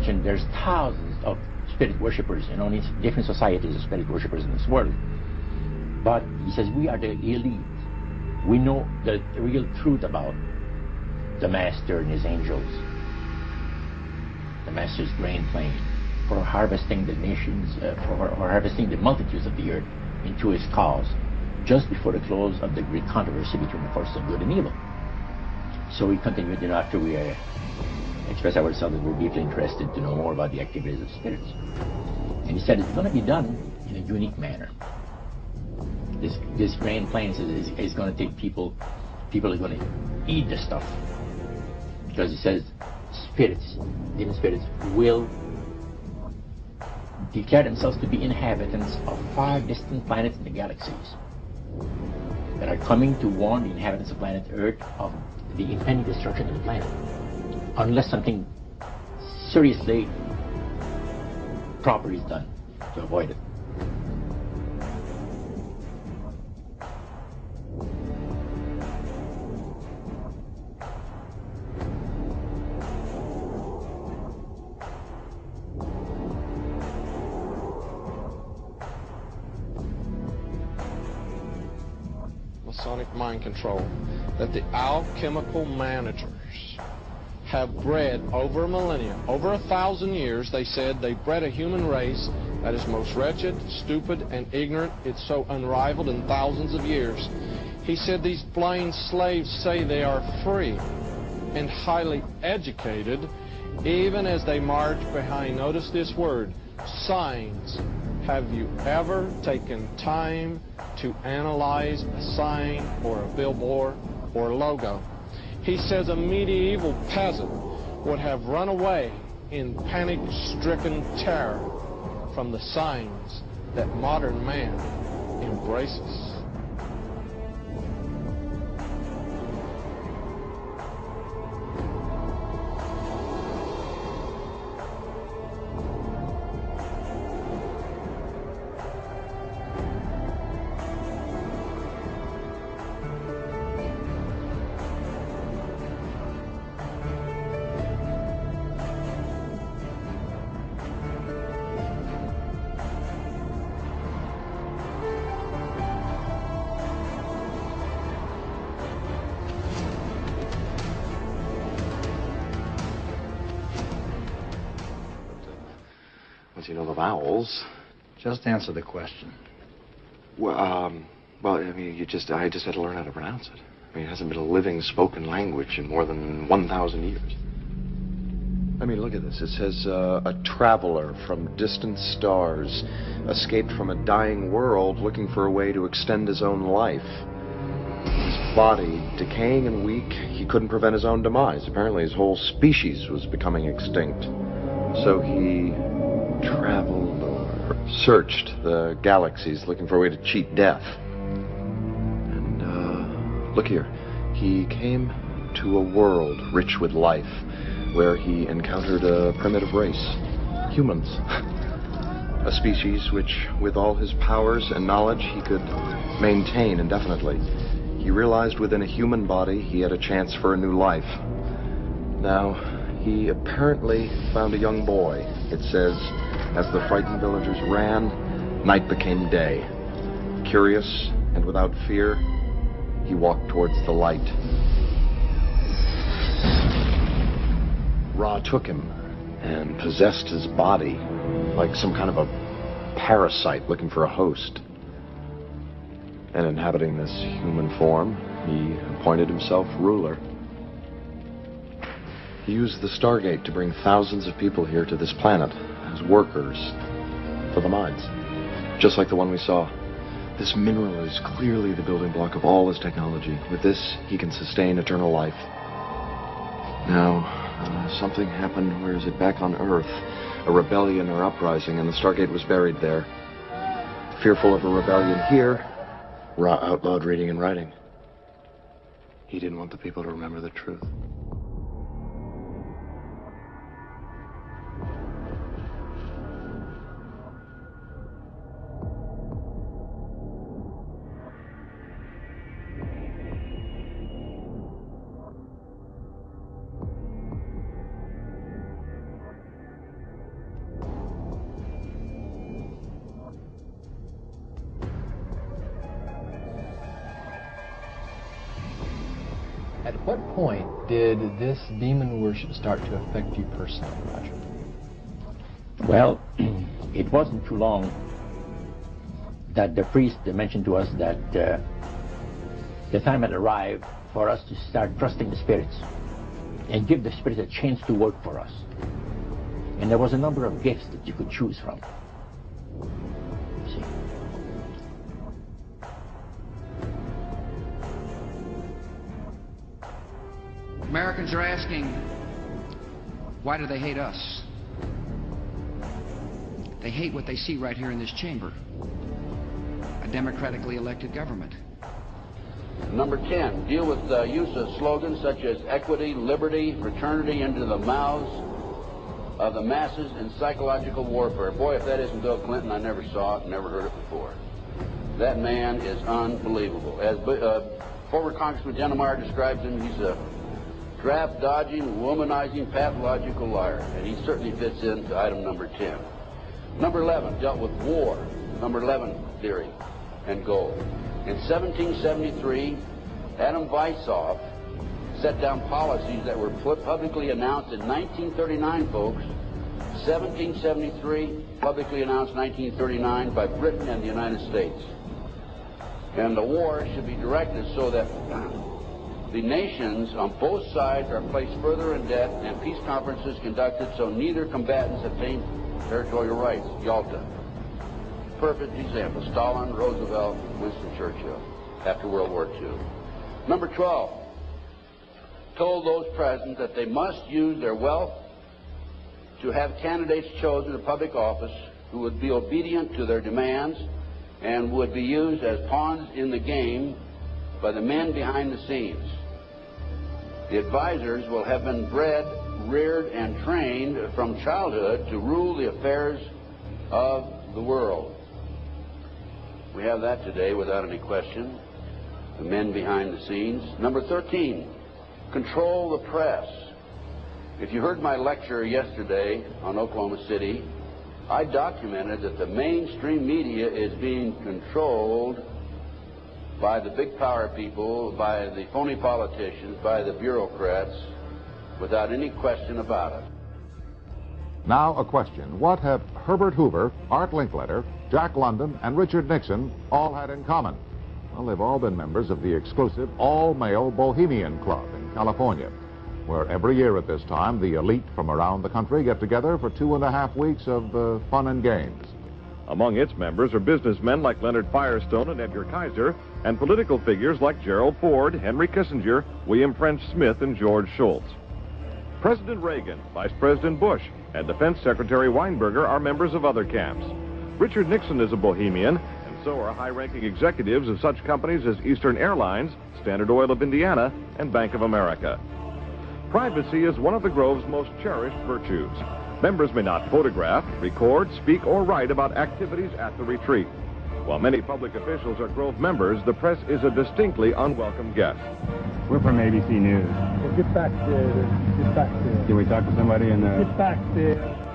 mentioned there's thousands of spirit worshippers in only different societies of spirit worshippers in this world. But he says we are the elite. We know the real truth about the Master and his angels. The Master's grain plane for harvesting the nations, for harvesting the multitudes of the earth into his cause, just before the close of the great controversy between the forces of good and evil. So we continued, after we expressed ourselves that we're deeply interested to know more about the activities of spirits. And he said it's going to be done in a unique manner. This grain plane is going to take people are going to eat the stuff. Because he says spirits, demon spirits, will declare themselves to be inhabitants of far distant planets in the galaxies that are coming to warn the inhabitants of planet Earth of the impending destruction of the planet, unless something seriously proper is done to avoid it. Masonic mind control, that the alchemical managers have bred over a millennia, over 1,000 years. They said they bred a human race that is most wretched, stupid, and ignorant. It's so unrivaled in thousands of years. He said these blind slaves say they are free and highly educated, even as they march behind, notice this word, signs. Have you ever taken time to analyze a sign or a billboard or a logo? He says a medieval peasant would have run away in panic-stricken terror from the signs that modern man embraces. Once you know the vowels. Just answer the question. Well, I mean, I just had to learn how to pronounce it. I mean, it hasn't been a living spoken language in more than 1,000 years. I mean, look at this. It says, a traveler from distant stars escaped from a dying world looking for a way to extend his own life. His body decaying and weak, he couldn't prevent his own demise. Apparently his whole species was becoming extinct. So he traveled or searched the galaxies looking for a way to cheat death. And, look here. He came to a world rich with life, where he encountered a primitive race, humans. A species which, with all his powers and knowledge, he could maintain indefinitely. He realized within a human body he had a chance for a new life. Now, he apparently found a young boy. It says, as the frightened villagers ran, night became day. Curious and without fear, he walked towards the light. Ra took him and possessed his body like some kind of a parasite looking for a host. And inhabiting this human form, he appointed himself ruler. He used the Stargate to bring thousands of people here to this planet as workers for the mines, just like the one we saw. This mineral is clearly the building block of all his technology. With this, he can sustain eternal life. Now, something happened, where is it, back on Earth? A rebellion or uprising, and the Stargate was buried there. Fearful of a rebellion here, Ra outlawed reading and writing. He didn't want the people to remember the truth. what point did this demon worship start to affect you personally, Roger? Well, it wasn't too long that the priest mentioned to us that the time had arrived for us to start trusting the spirits and give the spirits a chance to work for us. And there was a number of gifts that you could choose from. See? Americans are asking, why do they hate us? They hate what they see right here in this chamber. A democratically elected government. Number 10, deal with the use of slogans such as equity, liberty, fraternity into the mouths of the masses in psychological warfare. Boy, if that isn't Bill Clinton, I never saw it, never heard it before. That man is unbelievable. As former Congressman Denemeyer describes him, he's a draft-dodging, womanizing, pathological liar, and he certainly fits into item number 10. Number 11 dealt with war, number 11 theory, and gold. In 1773, Adam Weishaupt set down policies that were publicly announced in 1939, folks. 1773, publicly announced 1939 by Britain and the United States. And the war should be directed so that the nations on both sides are placed further in debt and peace conferences conducted so neither combatants obtain territorial rights. Yalta. Perfect example. Stalin, Roosevelt, Winston Churchill after World War II. Number 12 told those present that they must use their wealth to have candidates chosen to public office who would be obedient to their demands and would be used as pawns in the game by the men behind the scenes. The advisors will have been bred, reared, and trained from childhood to rule the affairs of the world. We have that today without any question. The men behind the scenes. Number 13, control the press. If you heard my lecture yesterday on Oklahoma City, I documented that the mainstream media is being controlled by the big power people, by the phony politicians, by the bureaucrats, without any question about it. Now a question. What have Herbert Hoover, Art Linkletter, Jack London, and Richard Nixon all had in common? Well, they've all been members of the exclusive all-male Bohemian Club in California, where every year at this time the elite from around the country get together for 2.5 weeks of fun and games. Among its members are businessmen like Leonard Firestone and Edgar Kaiser, and political figures like Gerald Ford, Henry Kissinger, William French Smith, and George Shultz. President Reagan, Vice President Bush, and Defense Secretary Weinberger are members of other camps. Richard Nixon is a Bohemian, and so are high-ranking executives of such companies as Eastern Airlines, Standard Oil of Indiana, and Bank of America. Privacy is one of the Grove's most cherished virtues. Members may not photograph, record, speak, or write about activities at the retreat. While many public officials are Grove members, the press is a distinctly unwelcome guest. We're from ABC News. Well, get back there. Can we talk to somebody in the... Get back there.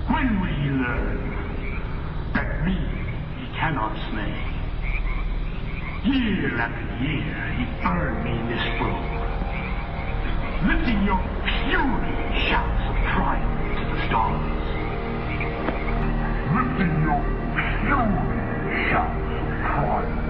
When will he learn that me he cannot slay? Year after year he burned me in this room, lifting your puny shouts of triumph to the stars. Lifting your puny shouts of triumph.